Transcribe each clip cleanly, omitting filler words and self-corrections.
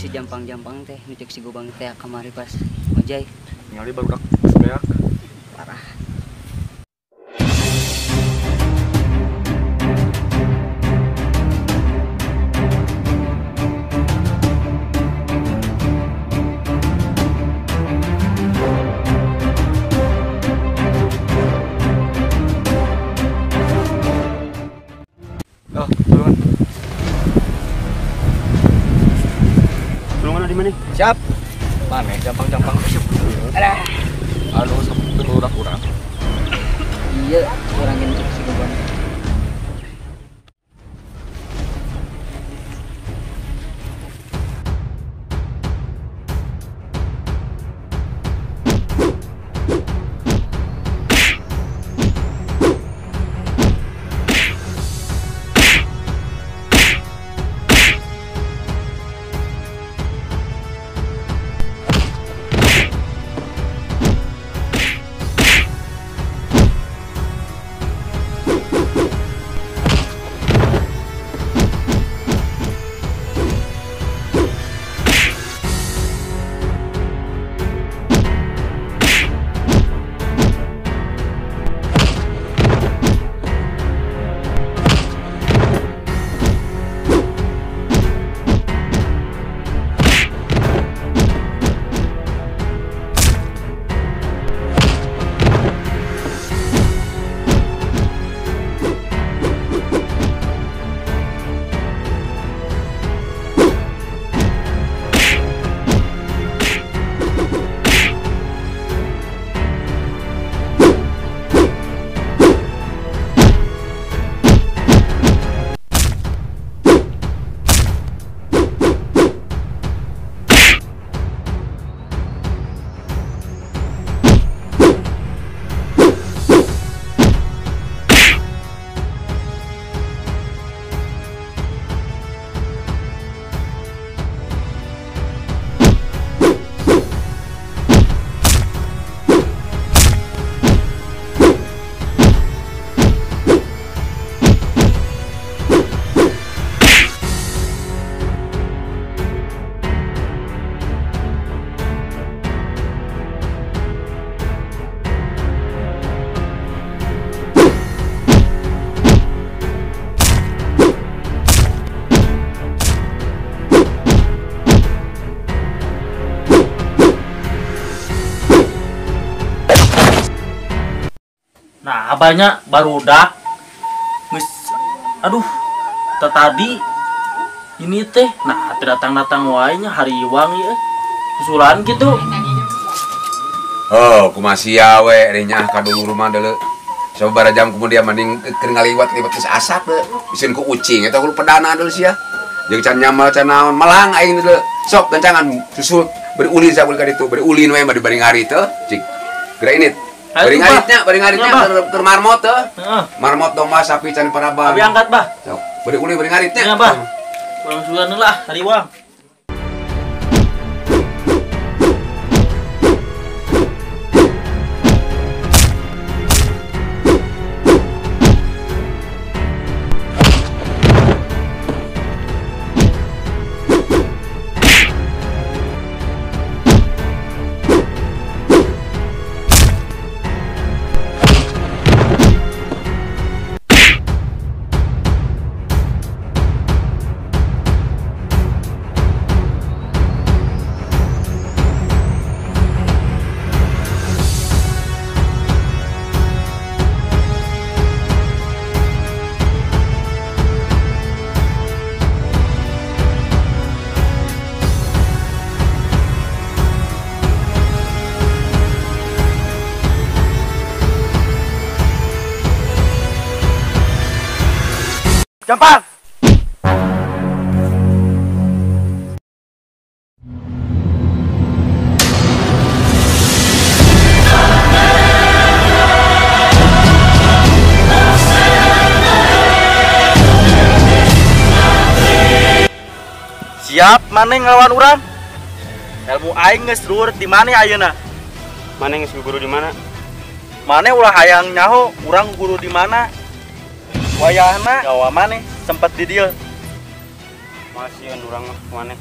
si jampang-jampang teh nu cek si Gobang teh kamari pas ngojay. Nyali barudak beak. Parah. Oh, tulungan. Tulungan di mana? Siap. Mana? Jampang-jampang. Alah. Anu sampai urak urang. Iya, kurangin cek si Gobang. Nah, abahnya barudak. Geus aduh, tadi ini teh nah datang-datang wae nya hariwang ieu. Susulan gitu. Oh, kumasia we nya ka dulu rumah deuleu. Sababaraha jam kemudian mending keur ngaliwat liwat geus asap deuleu. Bisin ku ucing eta hulu pedana deuleu sia. Jeung can nyamal can naon melang aing deuleu. Sok gancangan susul beri ulin sa ka ditu, beri ulin we mah dibari ngari teh. Cik. Geura init. Bari ngaritnya keur marmot teh. Heeh. Marmot domba sapi can parabang. Abi angkat, Bah. Sok, beri ulin bari ngaritnya. Ya, Bah. Kurang sulan lah hariwang. Jampang. Siap maneh ngelawan urang? Ilmu aing geus luhur di mana ayeuna? Mana geus guru di mana? Maneh ulah hayang nyaho urang guru di mana? Wayahna nyawa maneh sempet di dieu. Masieun urang mah maneh.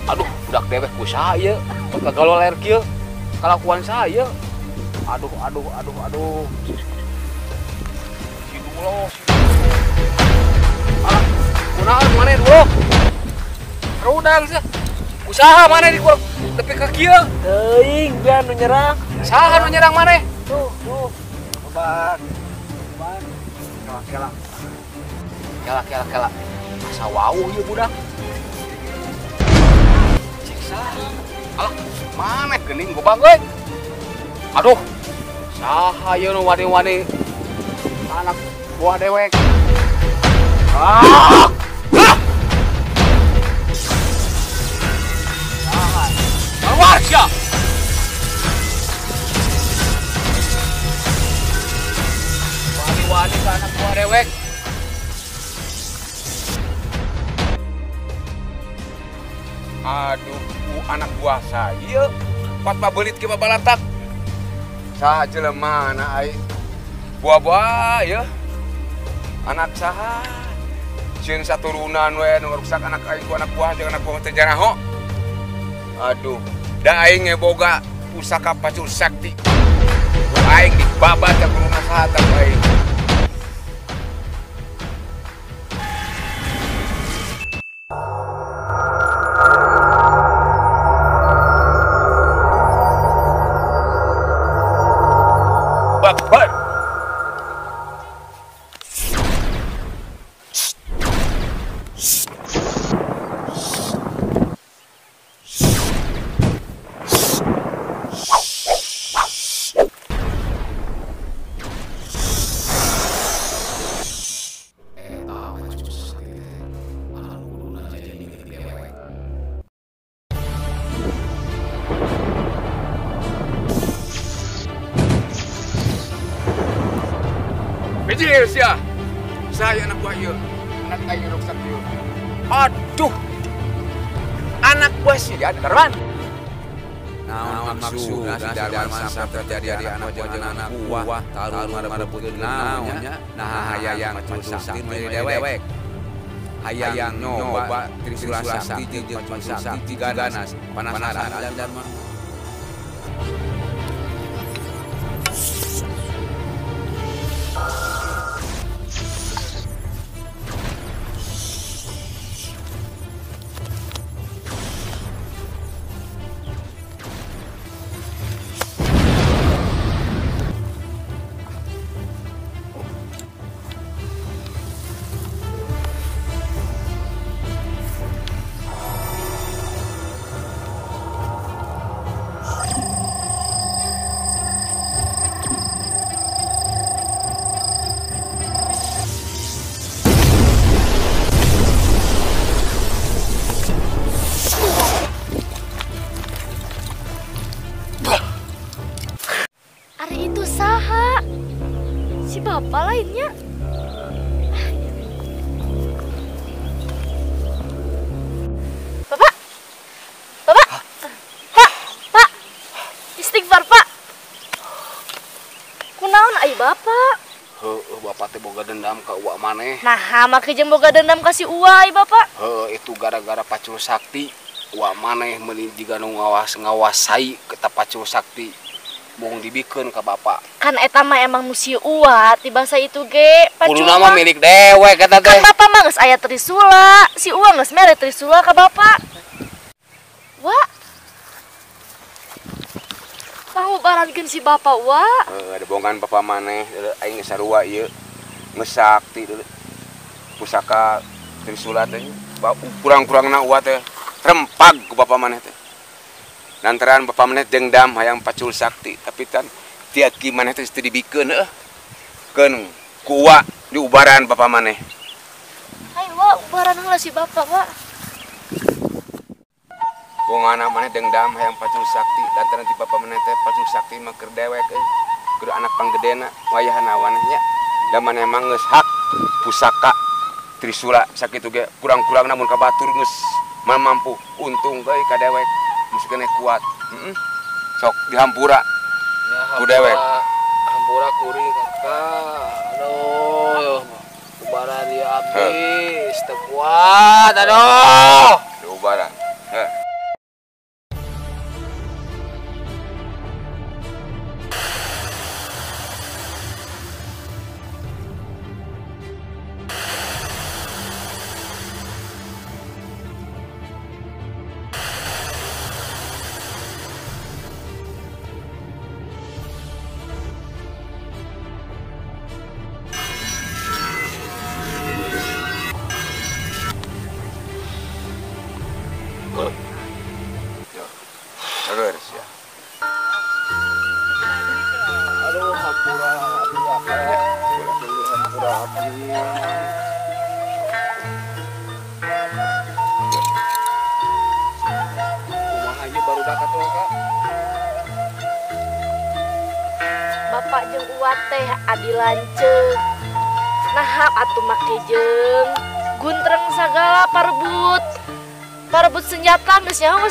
Aduh, udah dewek ku saya. Kegalo ler kieu. Kalakuan saya. Aduh. Si Dulo. Ah, kunaon mana dulu? Rudal sih. Usaha mana di tepi ka kieu? Teuing biar nu nyerang. Saha nu nyerang maneh? Tuh. Obat. Kela. Asa wau ieu budak. Siksa. Alah, maneh geuning gobang euy. Aduh. Saha ieu nu wani-wani anak buah dewek. Ah! Keluar sia. Wani-wani ka anak buah dewek. Aduh, anak buah saya. Pat pabelit ke babalatak. Saha jelema na ai. Buah-buah ya. Anak saha? Cieun saturunan we nu rusak anak aing ku anak buah jeung anak buah teh janaho. Aduh, da aing ngeboga pusaka pacul sakti. Ku aing dibabat ka rumah saha tah aing. Akbar. Bijil sia. Saya anak buah ieu. Anak aing rusak ieu. Aduh. Anak buah sia Darman. Naon maksudna si Darman sampai terjadi anak buah jeung anak buah taruh ngarebutkeun naon nya. Nah hayang macul sakti dari dewek. Hayang nyoba Trisula Sakti jeung macul sakti ganas. Panasaran Darman. bapak lainnya. Bapak, bapak, pak, istighfar pak. Kunaon ai bapak? Bapak teh boga dendam ka uak maneh. Nah, make jeung boga dendam kasih uai bapak. Itu gara-gara pacul sakti. Uak maneh meuli jiga nu ngawasai kita pacul sakti. Mung dibikeun ka bapak. Kan eta mah emang musi uat di bahasa itu ge. Kudu nama milik dewek eta teh. Kan bapak mah geus aya trisula. Si uang geus mere trisula ka bapak. Wah. Tahu barankeun si bapak wah. Ada bongan bapak maneh aing sarua ieu. Ngesakti pusaka trisula teh. Kurang-kurangna uat teh rempag ku bapak maneh teh. Lantaran bapak maneh dendam hayang pacul sakti, tapi kan tiap ki maneh teh teu dibikeun keun kuwa di ubaran bapak maneh. Hai wa ubaran heula si bapak wa. Bongana maneh dendam hayang pacul sakti, lantaran di bapak maneh teh pacul sakti mah keur dewek keur anak panggedena wayahna manehnya. Da maneh mah geus hak pusaka trisula sakitu ge kurang-kurangna mun ka batur geus mampu untung deui ka dewek. Mesti kena kuat. Sok dihampura. Ya, ku dewek. Hampura kuring kakak. Aduh. Ubaran dia habis. Teu kuat. Aduh. Di ubaran. Terus ya. Aduh, hampura. Hampura habis. Kumaha ieu barudak atuh Kak? Bapak jeung uat teh adi lanceuk. Nahap atuh make jeung guntreng sagala parebut senjata geus nyaho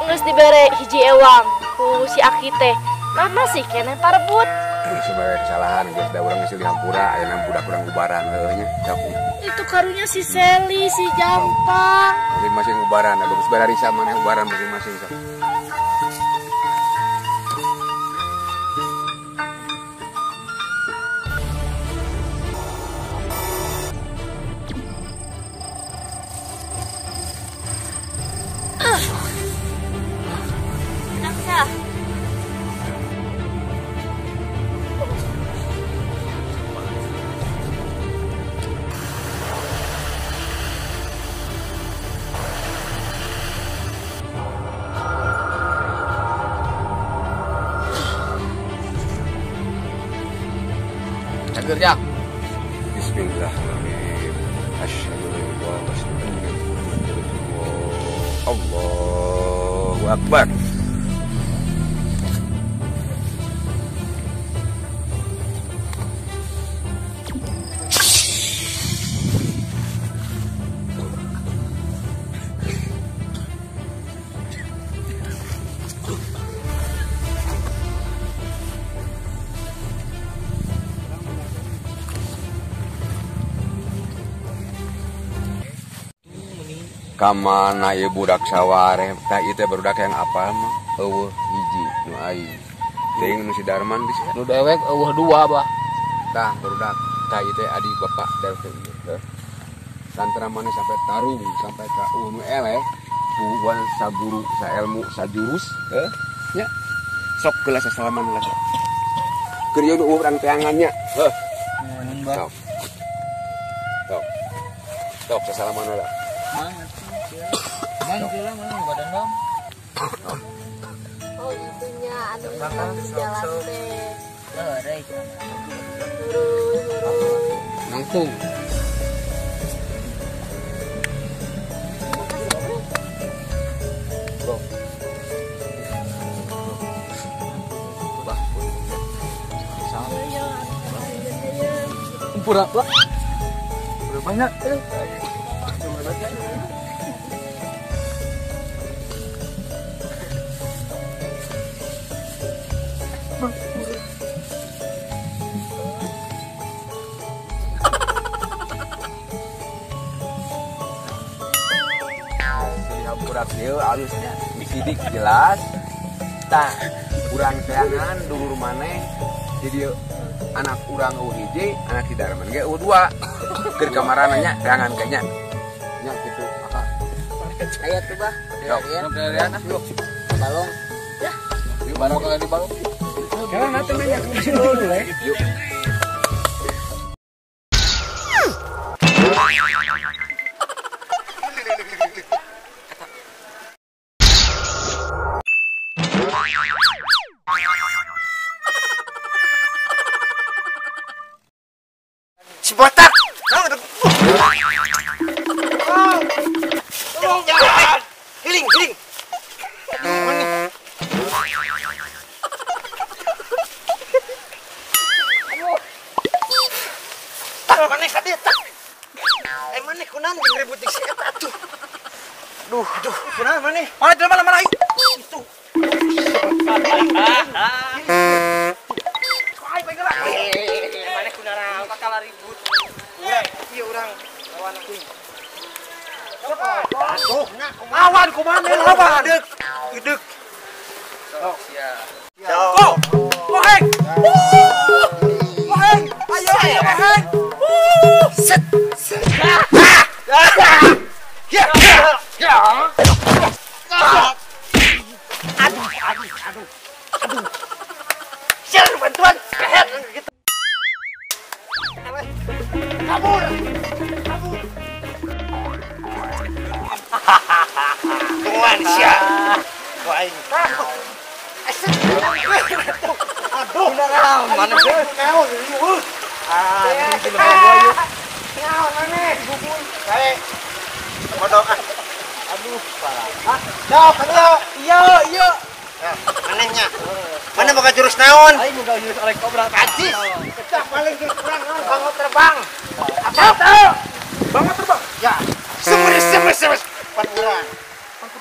geus dibere hiji ewang ku si Aki teh. Nah masih keneh parebut. Sebagai kesalahan geus da urang geus dihampura ayeuna budak urang ubaran heuh nya. Itu karunya si Seli, si Jampang. Masing-masing ubaran, ada geus bararisa maneh ubaran masing-masing sok. Kerja. Bismillahirrahmanirrahim. Asyhadu an la ilaha illallah. Allahu akbar. Kamana ieu budak saware tah ieu teh budak yang apa mah eueuh hiji nu aing teuing nu si Darman di Nu dewek eueuh dua bah. tah budak tah ieu teh adik bapak dewek ieu santara maneh sampai tarung sampai ka nu eleh buan saguru saelmu sajurus nya sok geula sasalaman lah keur ieu nu urang teangannya sok sok sasalaman lah. Oh itunya anu di jalan teh. Langsung. Pura. Udah banyak. Kurang dia halusnya disidik jelas tak kurang teangan dulu maneh jadi anak kurang hiji anak di darman ge dua ke kamarananya teangan kayaknya nya gitu maka Ayo tuh bah. yuk Yuk. Balong. Yuk barang kalau di balong. Jangan nanti nanya ke sini dulu ya. yuk Si botak. Jangan. Hiling. Tak maneh ka dieu tak. Maneh kunaon jeung ribut di si eta tuh. Duh, kunaon maneh? Mana jelema lamar aing? Itu. Ai bae gerak. Maneh kunaon kakala ribut. Urang, ieu urang lawan aku. Aduh, awan kumaha lawan. Idek. Sok sia. Go. Moheng. Moheng. Ayo moheng. Set. Ya. Aduh. Sial bantuan. Kehet gitu. Kabur. Tuan siap. Wah ini. Aduh, mana sih? Ini film gua yuk. Mana? Bubun. Baik. Modok ah. Aduh, parah. Dok, ayo. Iya. Nah, manehnya. Mana boga jurus naon? Aing boga jurus oleh kobra. Ajis. Kita paling jurus kurang naon bangot terbang. Apa? Bangot terbang. Ya. Semua. Pan urang.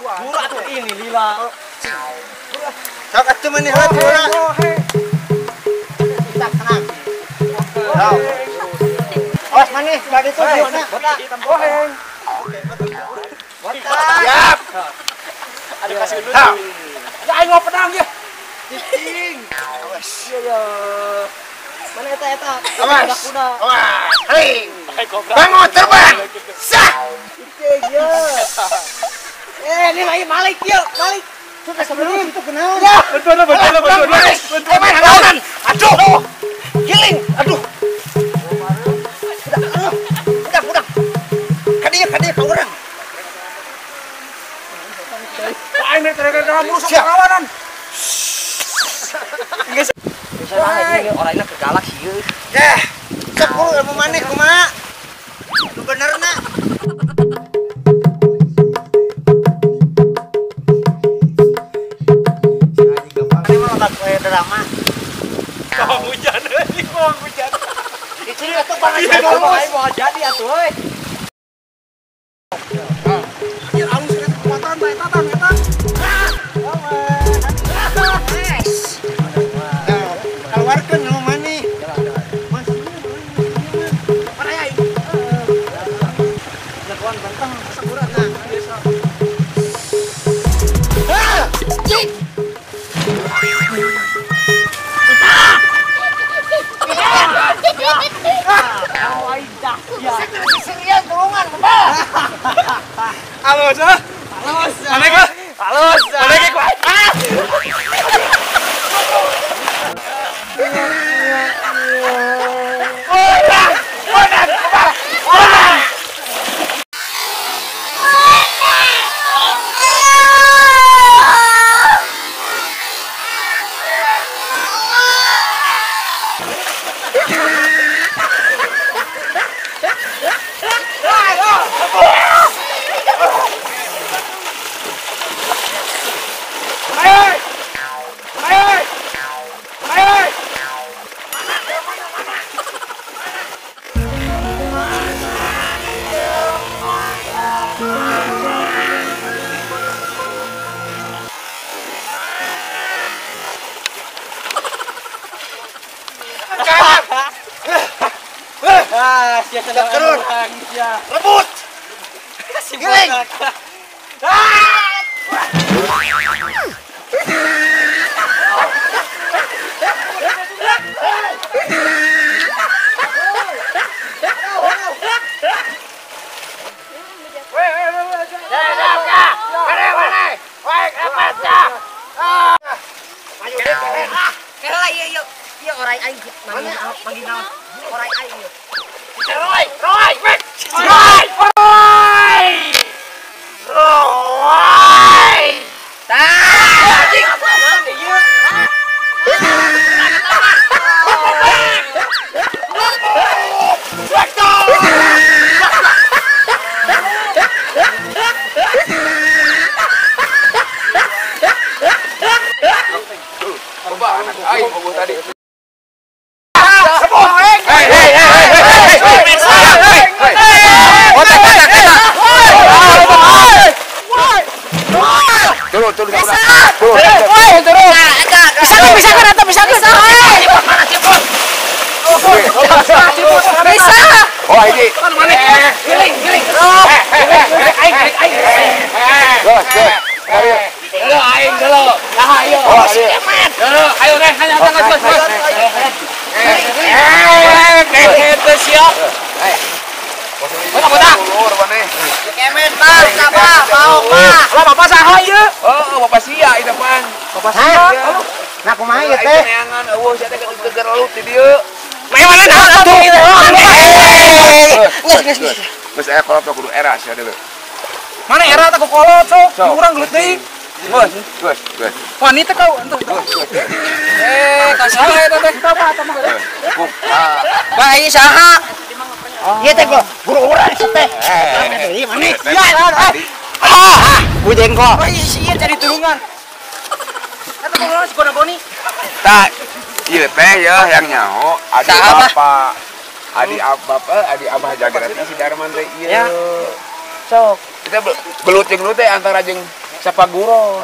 Guru atuh ini lila. Sok atuh maneh urang. Kita tenang. Sok. Awas maneh, bade tuh diona. Boheng. Siap. Ada kasih dulu. Ya aing mau pedang ya. Titing. Awas. Ya. Mana eta? Awas. Kuda. Awas. Hei. Kobra. Bangun terbang. Sah. Ya. Ini lagi Malik yuk, Malik. Sudah sebelum itu kenal. Ya, betul. Malik. Main halangan. Aduh. Giling. Aduh. Udah. Kadieu ka urang. Wah, ini terkena musuh kawanan. Geus. Misalnya orangnya kegalak sih. Dah. Sepuluh ilmu maneh kumaha? Lu benerna. Drama. Mau hujan. Itu dia tuh panas Mau jadi atuh euy. Anjir alus eta kekuatan bae tatan eta. Keluarkeun nu maneh. Mas. Mana ya? Lakuan banteng saburan nah. Cik. Singrian tulungan, Mbak. Halus. Mana ka? Halus. Mana ka kuat? Sia sandal turun. orang sia. Rebut. Si Giling. botak. Coba anak aing boboh tadi. Oh ini. Bapak sia itu pan. Bapak sia. Nah kumaha ieu teh? Neangan eueuh sia teh geger lelut di dieu. Main mana dah tuh? Geus aya kolot kudu era sia deuleu. Mana era tak kolot sok. Urang geuting. Geus. Wanita kau entuh. Kasar eta teh. Bah ieu saha? Ieu teh guru urang teh. Ieu mana? Bujeng kok. Iya jadi turungan. Eta kok sekolah boni. Tak, iya teh ya yang nyaho, adik bapak, adik abah jaga nanti si Darman teh iya. Sok. Kita belut jeung teh antara jeung sapaguro.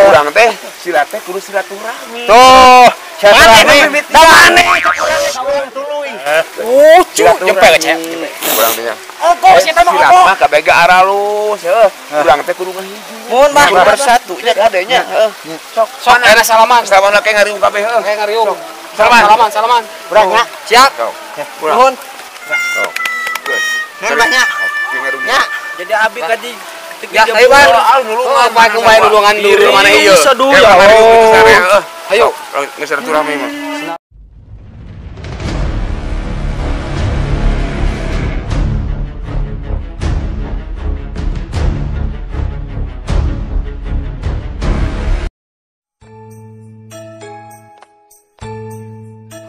Urang teh silat teh kudu silaturahmi. Tuh, silaturahmi. Da maneh tuluy. Jempel cek. Urang teh. Silat mah kabega aralus, heuh. Urang teh kudu ngahiji. Mun mah bersatu nya kadenya, heuh. Sok era salaman. Salaman ke ngariung kabeh, heuh. Kayak ngariung. Salaman. Urang nya. Siap. Nuhun. Nuhun banyak. Ya. Jadi abi kadi Ya, ayo Ban. Dulu mah kemain dulungan dulu mana ieu. Ayo, geus silaturahmi mah.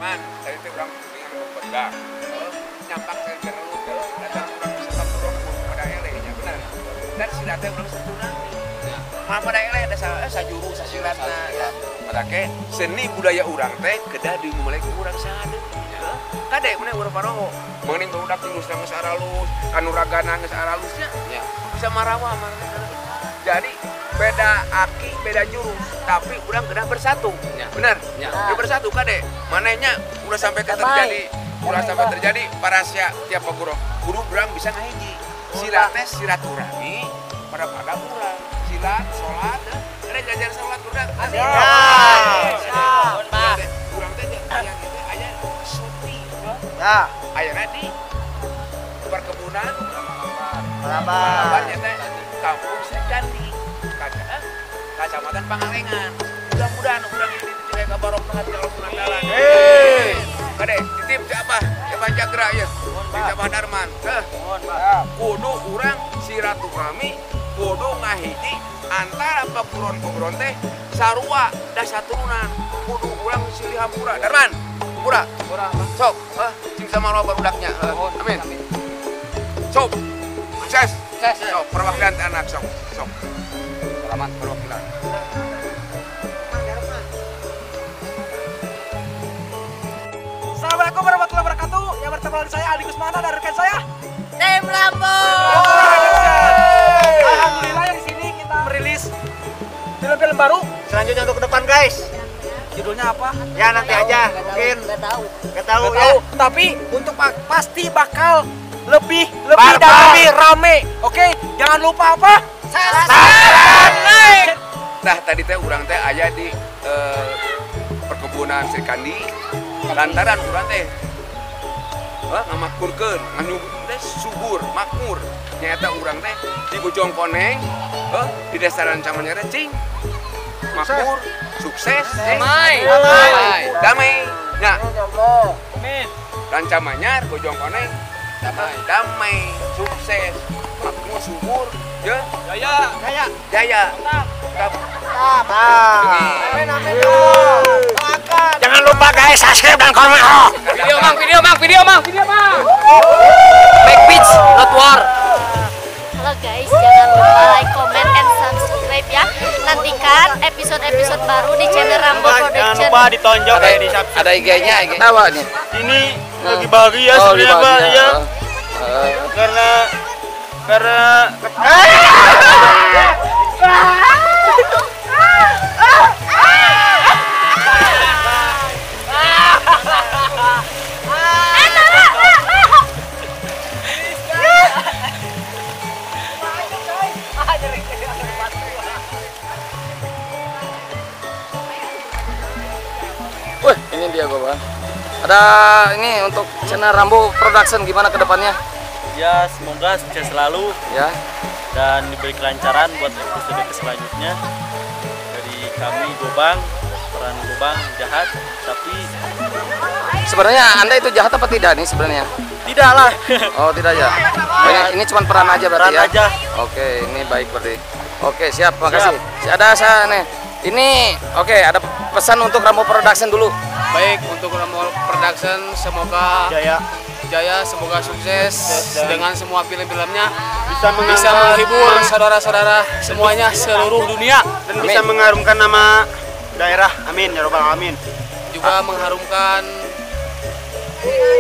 Man, tadi teh urang dengan bedak. Nyampak ke gerut, datang urang silaturahmi pada elehnya benar. Dan silatnya urang silaturahmi. Pada eleh ada sajuru sasilatna. Padake seni budaya urang teh kedah dimulai ku urang sadeu. Kade mana urang paroho. Meuning budak geus geus aralus, anu ragana geus aralusnya. Ya. Bisa marawa mah. Jadi beda aki, beda jurus, tapi urang kedah bersatu. Ya. Benar? Ya. Dia bersatu kade. Manehnya udah sampai terjadi parasia tiap guru. Guru urang bisa ngahiji. Silat teh silaturahmi pada urang. Silat, salat, ada jajar salat urang. Ya. Urang teh aya aya suti. Ya. Ayeuna di perkebunan Malabar. teh kampung Sri Kandi. Kecamatan Pangalengan. Mudah-mudahan urang ini dicek ka barokah ti Allah Subhanahu wa taala. Kade titip ke apa? Ke Panjagra ya. Di Abah Darman. Kudu urang silaturahmi, kudu ngahiji antara paguron-paguron teh sarua da saturunan. Kudu urang silih hampura. Darman, hampura. Sok, cing sama lo barudaknya. Amin. Sok. Sukses. Sok, perwakilan anak sok. Selamat perwakilan. Assalamualaikum warahmatullahi wabarakatuh. Yang bertemu dengan saya Aldi Gusmana dan rekan saya Tim Lampung. Alhamdulillah yang di sini kita merilis film-film baru. Selanjutnya untuk ke depan guys. Judulnya apa? Ya nanti aja, mungkin Nggak tahu. nggak tahu Nggak ya. tahu. Tapi untuk pasti bakal lebih Barbar. dan lebih rame. Oke, jangan lupa apa? Like. Nah tadi teh urang teh aya di perkebunan Sri Kandi lantaran urang teh ngamakmurkeun anu teh subur makmur nyata urang teh di Bojongkoneng di desa Rancamannya cing makmur sukses damai nya Rancamannya Bojongkoneng damai sukses makmur subur jaya Jangan lupa guys, subscribe dan komen. Video mang. Make beats, not war. Halo guys, jangan lupa like, comment, and subscribe ya. Nantikan episode-episode baru di channel Rambo Jangan Production. lupa ditonjok kayak di subscribe. Ada IG-nya, tawa nih. Ini lagi bahagia sebenarnya Pak ya. Karena Wih, ini dia gua bang. Ada ini untuk channel Rambo Production gimana ke depannya? Ya, semoga sukses selalu Ya. dan diberi kelancaran buat episode selanjutnya. Dari kami Gobang, peran Gobang jahat, tapi Sebenarnya Anda itu jahat apa tidak nih sebenarnya? tidak lah. Oh, tidak ya. Oh, ini cuma peran aja berarti Peran ya. aja. Oke, ini baik berarti. Oke, siap, makasih. Ada saya nih. Ini oke, ada pesan untuk Rambo Production dulu. Baik, untuk Rambo Production semoga jaya, semoga sukses dengan semua film-filmnya, bisa menghibur saudara-saudara semuanya seluruh dunia dan bisa mengharumkan nama daerah. Amin ya robbal alamin. juga mengharumkan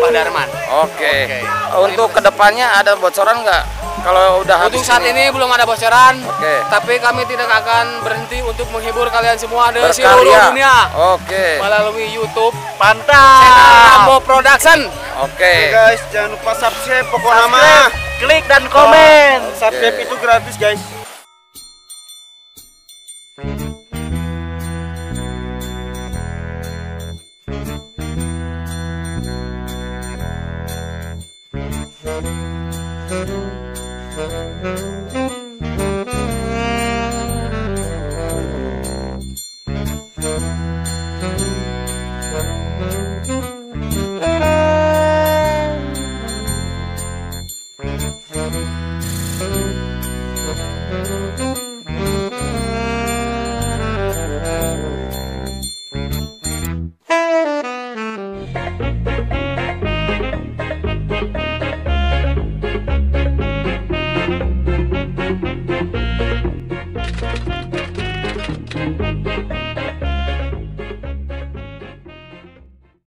Pak Darman. Oke. Untuk kedepannya ada bocoran nggak? Kalau udah habis Untuk saat ini belum ada bocoran. Oke. Tapi kami tidak akan berhenti untuk menghibur kalian semua di Berkarya. seluruh dunia. Oke. Melalui YouTube channel Mantap. Rambo Production. Oke. Guys, jangan lupa subscribe pokoknya mah. Klik dan komen. Subscribe itu gratis guys.